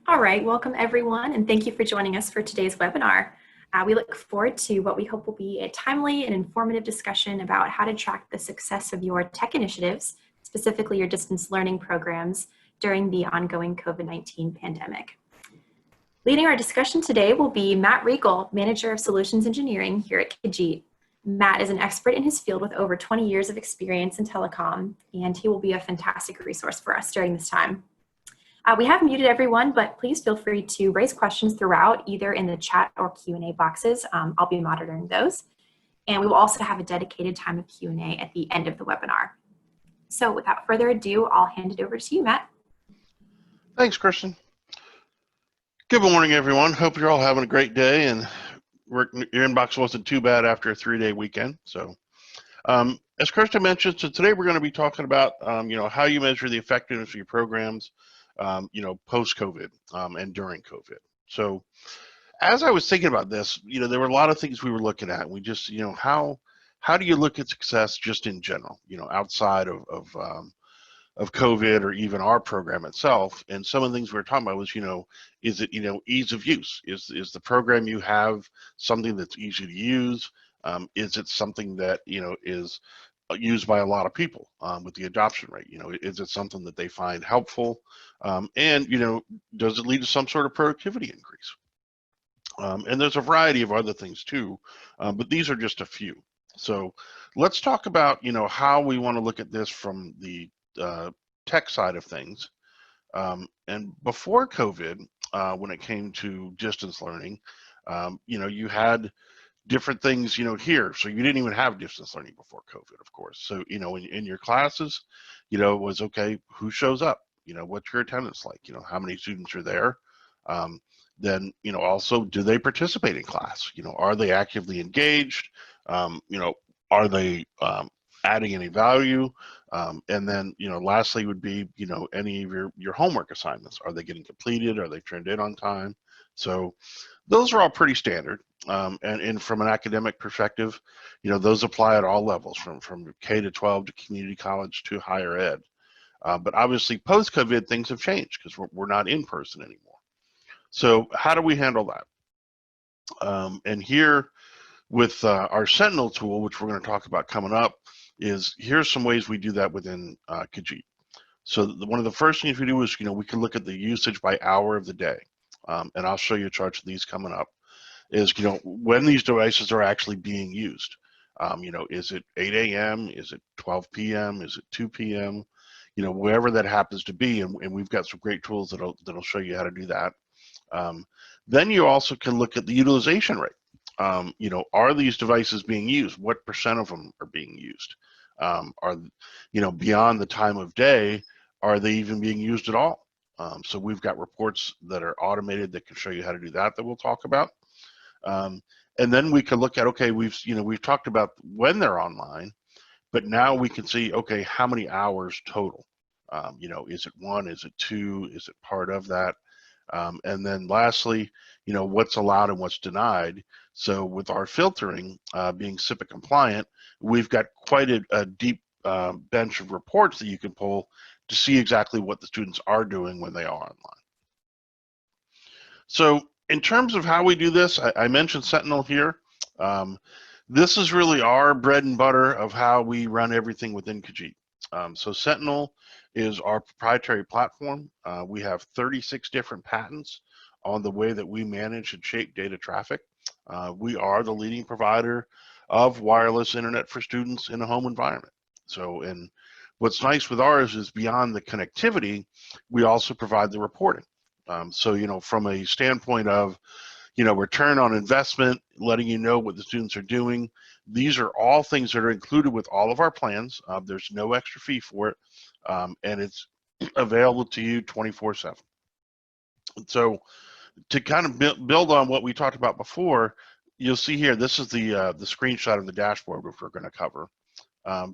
All right, welcome everyone, and thank you for joining us for today's webinar. We look forward to what we hope will be a timely and informative discussion about how to track the success of your tech initiatives, specifically your distance learning programs, during the ongoing COVID-19 pandemic. Leading our discussion today will be Matt Riegel, Manager of Solutions Engineering here at Kajeet. Matt is an expert in his field with over 20 years of experience in telecom, and he will be a fantastic resource for us during this time. We have muted everyone, but please feel free to raise questions throughout, either in the chat or Q&A boxes. I'll be monitoring those. And we will also have a dedicated time of Q&A at the end of the webinar. So without further ado, I'll hand it over to you, Matt. Thanks, Kristen. Good morning, everyone. Hope you're all having a great day, and your inbox wasn't too bad after a 3-day weekend. So as Kristen mentioned, so today we're going to be talking about how you measure the effectiveness of your programs post-COVID and during COVID. So as I was thinking about this, there were a lot of things we were looking at. We just, how do you look at success just in general, outside of COVID or even our program itself? And some of the things we were talking about was, is it, ease of use? Is the program you have something that's easy to use? Is it something that, is used by a lot of people with the adoption rate? Is it something that they find helpful? And, does it lead to some sort of productivity increase? And there's a variety of other things too, but these are just a few. So let's talk about, how we want to look at this from the tech side of things. And before COVID, when it came to distance learning, you had different things, here. So you didn't even have distance learning before COVID, of course. So, in your classes, it was, okay, who shows up? What's your attendance like? How many students are there? Then, also, do they participate in class? Are they actively engaged? Are they adding any value? And then, lastly would be, any of your homework assignments. Are they getting completed? Are they turned in on time? So those are all pretty standard. And from an academic perspective, those apply at all levels, from K to 12 to community college to higher ed. But obviously post-COVID, things have changed because we're not in person anymore. So how do we handle that? And here with our Sentinel tool, which we're going to talk about coming up, here's some ways we do that within Kajeet. So one of the first things we do is, we can look at the usage by hour of the day. And I'll show you charts of these coming up, is, when these devices are actually being used. Is it 8 a.m.? Is it 12 p.m.? Is it 2 p.m.? Wherever that happens to be, and we've got some great tools that'll show you how to do that. Then you also can look at the utilization rate. Are these devices being used? What percent of them are being used? Are, beyond the time of day, are they even being used at all? So we've got reports that are automated that can show you how to do that we'll talk about. And then we can look at, okay, we've talked about when they're online, but now we can see, okay, how many hours total? Is it 1? Is it 2? Is it part of that? And then lastly, what's allowed and what's denied. So with our filtering being CIPA compliant, we've got quite a deep bench of reports that you can pull to see exactly what the students are doing when they are online. So in terms of how we do this, I mentioned Sentinel here. This is really our bread and butter of how we run everything within Kajeet. So Sentinel is our proprietary platform. We have 36 different patents on the way that we manage and shape data traffic. We are the leading provider of wireless internet for students in a home environment. So, and what's nice with ours is beyond the connectivity, we also provide the reporting. So, from a standpoint of, return on investment, letting you know what the students are doing, these are all things that are included with all of our plans. There's no extra fee for it, and it's available to you 24/7. So to kind of build on what we talked about before, you'll see here, this is the screenshot of the dashboard which we're going to cover.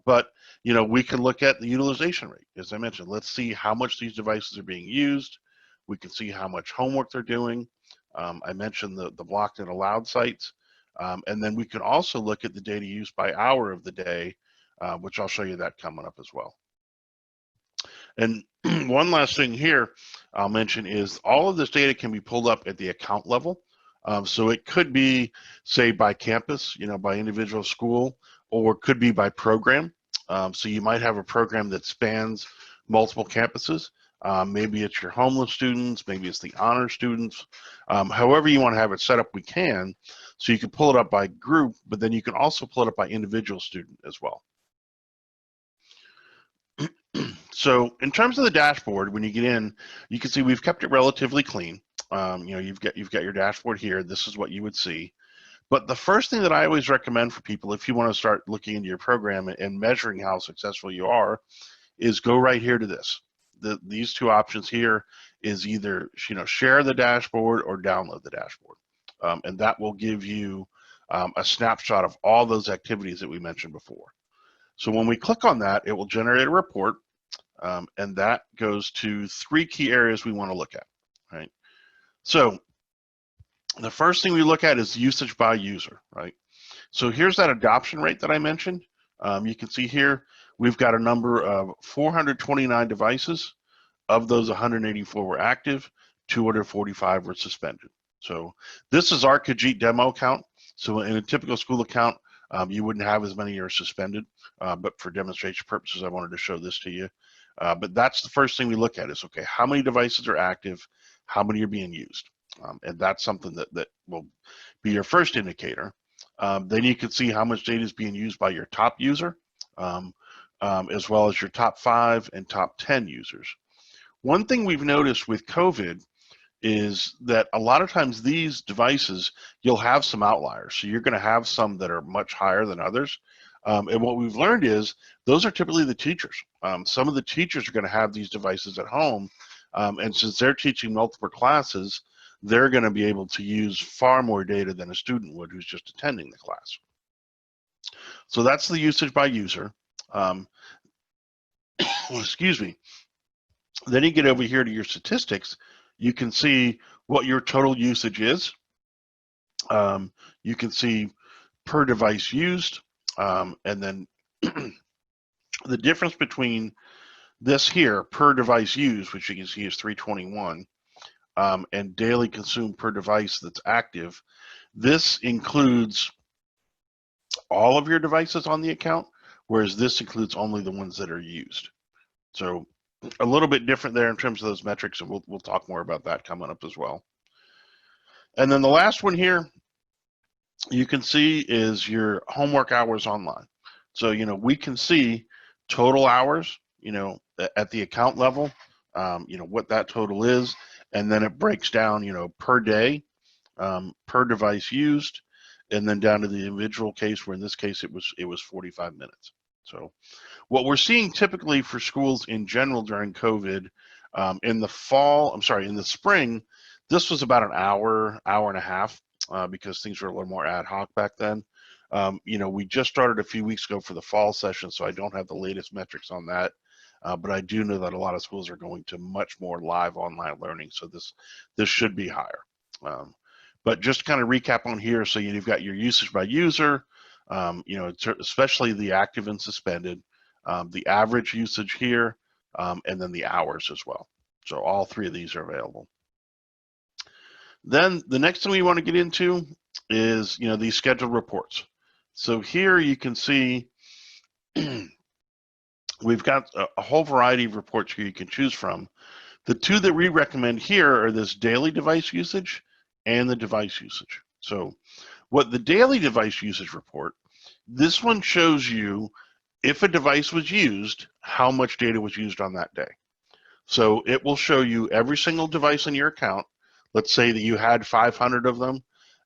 But we can look at the utilization rate. As I mentioned, let's see how much these devices are being used. We can see how much homework they're doing. I mentioned the blocked and allowed sites. And then we can also look at the data used by hour of the day, which I'll show you that coming up as well. And one last thing here I'll mention is all of this data can be pulled up at the account level. So it could be, say, by campus, by individual school, or it could be by program. So you might have a program that spans multiple campuses. Maybe it's your homeless students, maybe it's the honor students. However you want to have it set up, we can. So you can pull it up by group, but then you can also pull it up by individual student as well. So in terms of the dashboard, when you get in, you can see we've kept it relatively clean. You've got your dashboard here. This is what you would see. But the first thing that I always recommend for people, if you want to start looking into your program and measuring how successful you are, is go right here to this. These two options here is either share the dashboard or download the dashboard, and that will give you a snapshot of all those activities that we mentioned before. So when we click on that, it will generate a report. And that goes to 3 key areas we want to look at, right? So the first thing we look at is usage by user, right? So here's that adoption rate that I mentioned. You can see here, we've got a number of 429 devices. Of those, 184 were active, 245 were suspended. So this is our Kajeet demo account. So in a typical school account, you wouldn't have as many are suspended, but for demonstration purposes, I wanted to show this to you. But that's the first thing we look at is, okay, how many devices are active, how many are being used? And that's something that will be your first indicator. Then you can see how much data is being used by your top user, as well as your top 5 and top 10 users. One thing we've noticed with COVID is that a lot of times these devices, you'll have some outliers. So you're going to have some that are much higher than others. And what we've learned is those are typically the teachers. Some of the teachers are going to have these devices at home. And since they're teaching multiple classes, they're going to be able to use far more data than a student would who's just attending the class. So that's the usage by user. Excuse me. Then you get over here to your statistics. You can see what your total usage is. You can see per device used, and then the difference between this here, per device used, which you can see is 321, and daily consumed per device that's active. This includes all of your devices on the account, whereas this includes only the ones that are used. So a little bit different there in terms of those metrics, and we'll talk more about that coming up as well. And then the last one here, you can see is your homework hours online. So, we can see total hours, at the account level, what that total is, and then it breaks down, per day, per device used, and then down to the individual case, where in this case it was 45 minutes. So what we're seeing typically for schools in general during COVID, in the spring, this was about an hour and a half, because things were a little more ad hoc back then. We just started a few weeks ago for the fall session, so I don't have the latest metrics on that. But I do know that a lot of schools are going to much more live online learning, so this should be higher. But just to kind of recap on here, so you've got your usage by user, especially the active and suspended, the average usage here, and then the hours as well. So all 3 of these are available. Then the next thing we want to get into is, these scheduled reports. So here you can see we've got a whole variety of reports here you can choose from. The 2 that we recommend here are this daily device usage and the device usage. So what the daily device usage report, this one shows you if a device was used, how much data was used on that day. So it will show you every single device in your account. Let's say that you had 500 of them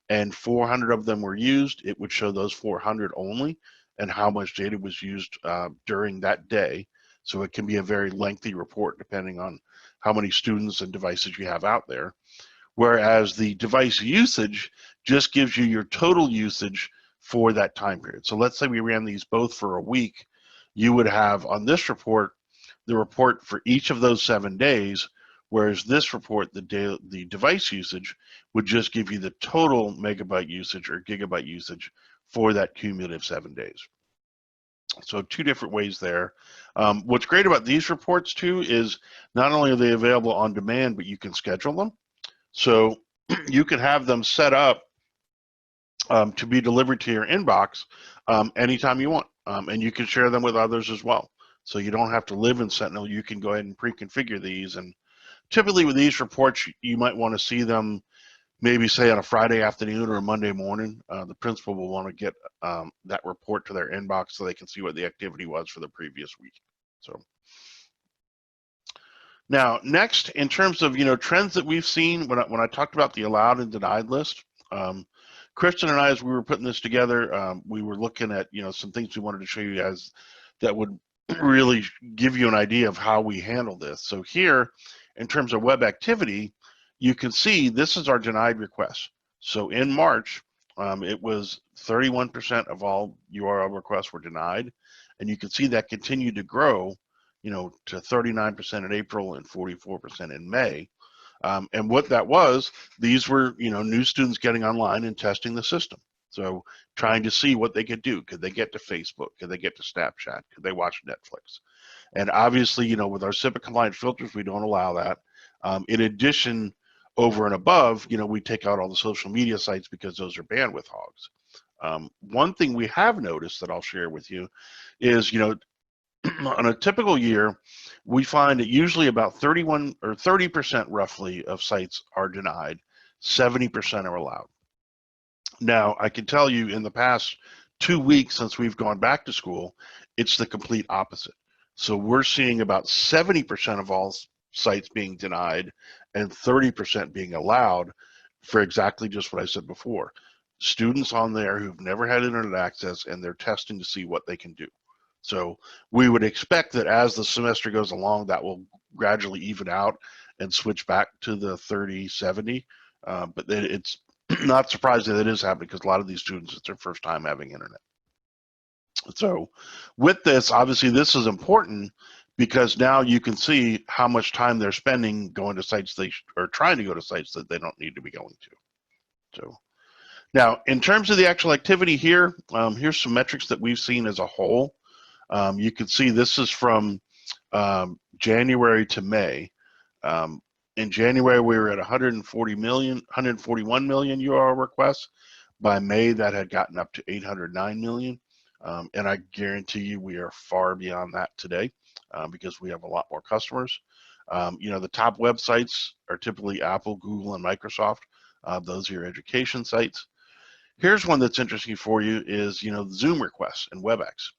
and 400 of them were used, it would show those 400 only and how much data was used during that day. So it can be a very lengthy report depending on how many students and devices you have out there. Whereas the device usage just gives you your total usage for that time period. So let's say we ran these both for a week, you would have on this report, the report for each of those 7 days, whereas this report, the device usage, would just give you the total megabyte usage or gigabyte usage for that cumulative 7 days. So two different ways there. What's great about these reports too is not only are they available on demand, but you can schedule them. So you can have them set up to be delivered to your inbox anytime you want. And you can share them with others as well. So you don't have to live in Sentinel. You can go ahead and pre-configure these. And typically with these reports, you might want to see them maybe say on a Friday afternoon or a Monday morning. The principal will want to get that report to their inbox so they can see what the activity was for the previous week. So now next, in terms of trends that we've seen, when I talked about the allowed and denied list, Kristen and I, as we were putting this together, we were looking at some things we wanted to show you guys that would really give you an idea of how we handle this. So here, in terms of web activity, you can see this is our denied requests. So in March, it was 31% of all URL requests were denied, and you can see that continued to grow, to 39% in April and 44% in May. And what that was, these were, new students getting online and testing the system. So trying to see what they could do. Could they get to Facebook? Could they get to Snapchat? Could they watch Netflix? And obviously, with our CIPA compliant filters, we don't allow that. In addition, over and above, we take out all the social media sites because those are bandwidth hogs. One thing we have noticed that I'll share with you is, on a typical year, we find that usually about 31 or 30% roughly of sites are denied, 70% are allowed. Now, I can tell you in the past 2 weeks since we've gone back to school, it's the complete opposite. So we're seeing about 70% of all sites being denied and 30% being allowed for exactly just what I said before. Students on there who've never had internet access and they're testing to see what they can do. So we would expect that as the semester goes along, that will gradually even out and switch back to the 30-70. But it's not surprising that it is happening because a lot of these students, it's their first time having internet. So with this, obviously this is important because now you can see how much time they're spending going to sites or trying to go to sites that they don't need to be going to. So now in terms of the actual activity here, here's some metrics that we've seen as a whole. You can see this is from January to May. In January, we were at 141 million URL requests. By May, that had gotten up to 809 million. And I guarantee you we are far beyond that today because we have a lot more customers. The top websites are typically Apple, Google, and Microsoft. Those are your education sites. Here's one that's interesting for you is, Zoom requests and WebEx.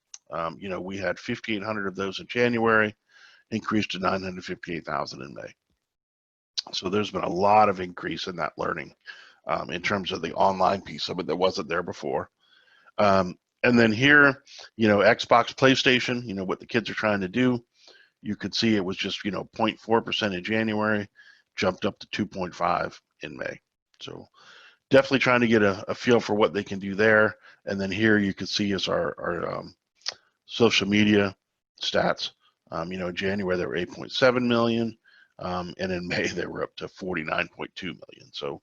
We had 5,800 of those in January, increased to 958,000 in May. So there's been a lot of increase in that learning in terms of the online piece of it that wasn't there before. And then here, Xbox, PlayStation, what the kids are trying to do, you could see it was just, 0.4% in January, jumped up to 2.5 in May. So definitely trying to get a feel for what they can do there. And then here you can see is our social media stats. In January, they were 8.7 million. And in May, they were up to 49.2 million. So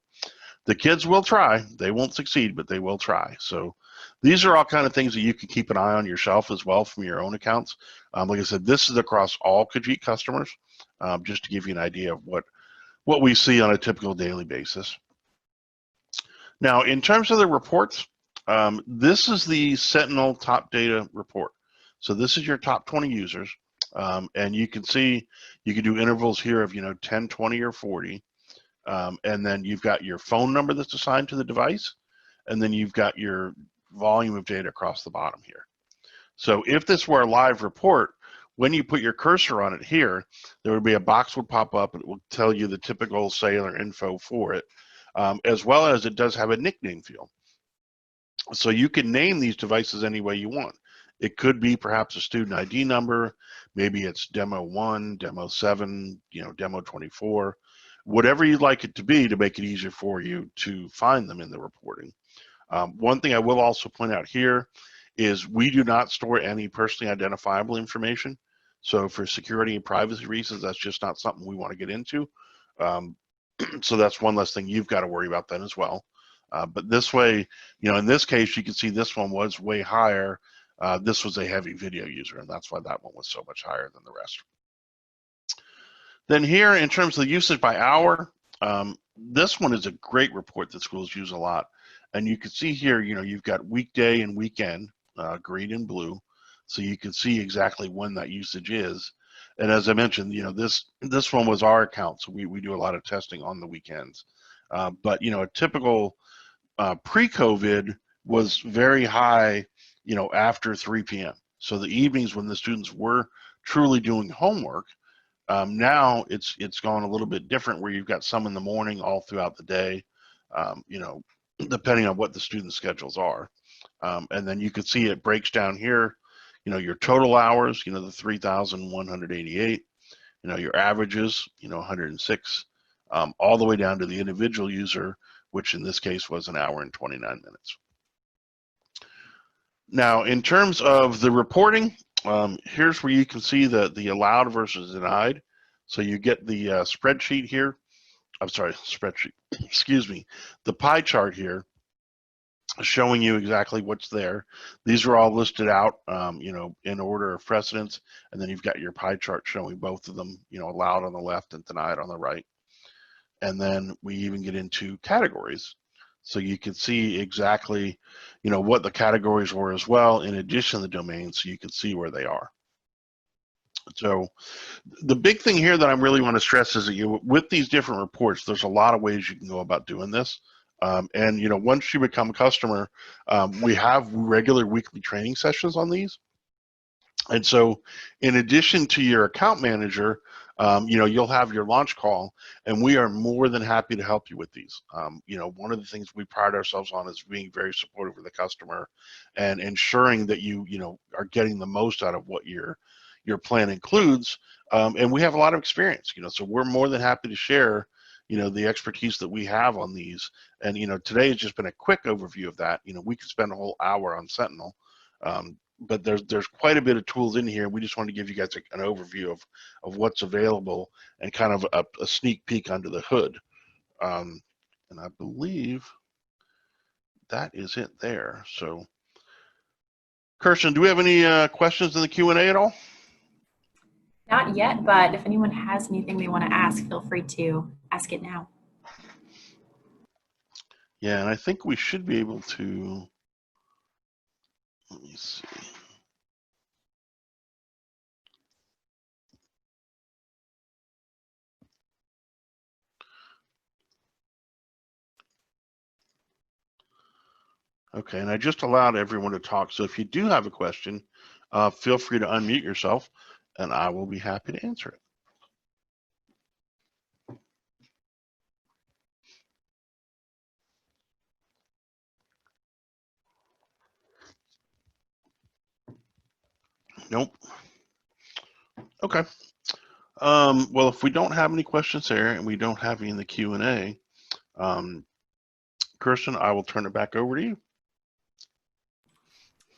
the kids will try. They won't succeed, but they will try. So these are all kind of things that you can keep an eye on yourself as well from your own accounts. Like I said, this is across all Kajeet customers, just to give you an idea of what we see on a typical daily basis. Now, in terms of the reports, this is the Sentinel top data report. So this is your top 20 users. And you can see, you can do intervals here of, 10, 20, or 40. And then you've got your phone number that's assigned to the device. And then you've got your volume of data across the bottom here. So if this were a live report, when you put your cursor on it here, there would be a box would pop up and it will tell you the typical cellular info for it, as well as it does have a nickname field. So you can name these devices any way you want. It could be perhaps a student ID number, maybe it's demo 1, demo 7, demo 24, whatever you'd like it to be to make it easier for you to find them in the reporting. One thing I will also point out here is we do not store any personally identifiable information. So for security and privacy reasons, that's just not something we want to get into. So that's one less thing you've got to worry about then as well. But this way, in this case, you can see this one was way higher This was a heavy video user, and that's why that one was so much higher than the rest. Then here, in terms of the usage by hour, this one is a great report that schools use a lot. And you can see here, you've got weekday and weekend, green and blue. So you can see exactly when that usage is. And as I mentioned, this one was our account, so we do a lot of testing on the weekends. But a typical pre-COVID was very high, after 3 p.m. So the evenings when the students were truly doing homework. Now it's gone a little bit different, where you've got some in the morning, all throughout the day, depending on what the student schedules are. And then you can see it breaks down here, your total hours, the 3,188, your averages, 106, all the way down to the individual user, which in this case was 1 hour and 29 minutes. Now, in terms of the reporting, here's where you can see the allowed versus denied. So you get the spreadsheet here. I'm sorry, spreadsheet, excuse me. The pie chart here showing you exactly what's there. These are all listed out, in order of precedence. And then you've got your pie chart showing both of them, allowed on the left and denied on the right. And then we even get into categories. So you can see exactly, what the categories were as well, in addition to the domains, so you can see where they are. So the big thing here that I really want to stress is that with these different reports, there's a lot of ways you can go about doing this. And once you become a customer, we have regular weekly training sessions on these. And so in addition to your account manager, you'll have your launch call, and we are more than happy to help you with these. One of the things we pride ourselves on is being very supportive of the customer and ensuring that you are getting the most out of what your plan includes. And we have a lot of experience, so we're more than happy to share, the expertise that we have on these. And, today has just been a quick overview of that. We could spend a whole hour on Sentinel. But there's quite a bit of tools in here. We just want to give you guys an overview of what's available and kind of a sneak peek under the hood. And I believe that is it there. So, Kirsten, do we have any questions in the Q&A at all? Not yet, but if anyone has anything they want to ask, feel free to ask it now. Yeah, and I think we should be able to. Let me see. Okay, and I just allowed everyone to talk. So if you do have a question, feel free to unmute yourself, and I will be happy to answer it. Nope. Okay. Well, if we don't have any questions there and we don't have any in the Q&A, Kirsten, I will turn it back over to you.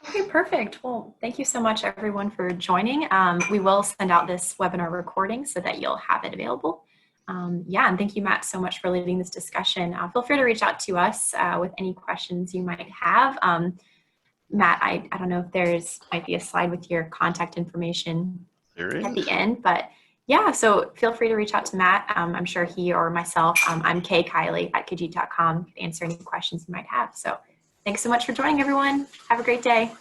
Okay, perfect. Well, thank you so much, everyone, for joining. We will send out this webinar recording so that you'll have it available. Yeah, and thank you, Matt, so much for leading this discussion. Feel free to reach out to us with any questions you might have. Matt, I don't know if might be a slide with your contact information at the end, but yeah, so feel free to reach out to Matt. I'm sure he or myself, I'm Kay Kiley at Kajeet.com, to answer any questions you might have. So thanks so much for joining, everyone. Have a great day.